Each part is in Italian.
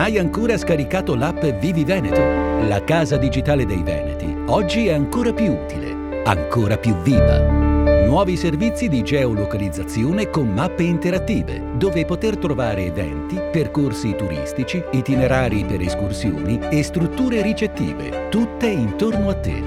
hai ancora scaricato l'app Vivi Veneto? La casa digitale dei Veneti oggi è ancora più utile, ancora più viva. Nuovi servizi di geolocalizzazione con mappe interattive, dove poter trovare eventi, percorsi turistici, itinerari per escursioni e strutture ricettive, tutte intorno a te.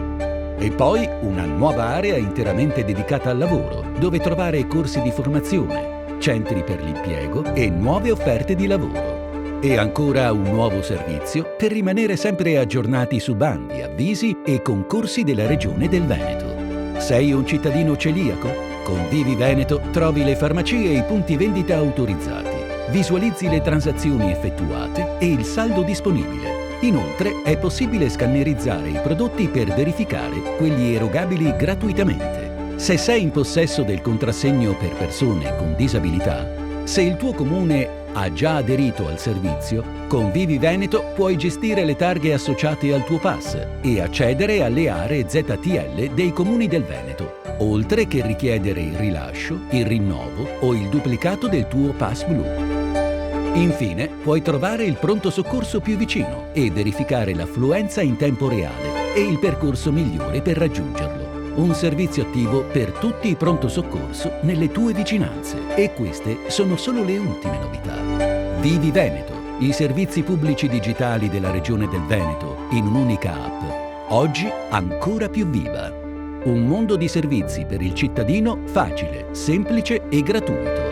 E poi una nuova area interamente dedicata al lavoro, dove trovare corsi di formazione, centri per l'impiego e nuove offerte di lavoro. E ancora un nuovo servizio per rimanere sempre aggiornati su bandi, avvisi e concorsi della Regione del Veneto. Sei un cittadino celiaco? Con Vivi Veneto trovi le farmacie e i punti vendita autorizzati, visualizzi le transazioni effettuate e il saldo disponibile. Inoltre è possibile scannerizzare i prodotti per verificare quelli erogabili gratuitamente. Se sei in possesso del contrassegno per persone con disabilità, se il tuo comune ha già aderito al servizio, con Vivi Veneto puoi gestire le targhe associate al tuo pass e accedere alle aree ZTL dei comuni del Veneto, oltre che richiedere il rilascio, il rinnovo o il duplicato del tuo pass blu. Infine, puoi trovare il pronto soccorso più vicino e verificare l'affluenza in tempo reale e il percorso migliore per raggiungerlo. Un servizio attivo per tutti i pronto soccorso nelle tue vicinanze. E queste sono solo le ultime novità. Vivi Veneto, i servizi pubblici digitali della Regione del Veneto in un'unica app. Oggi ancora più viva. Un mondo di servizi per il cittadino facile, semplice e gratuito.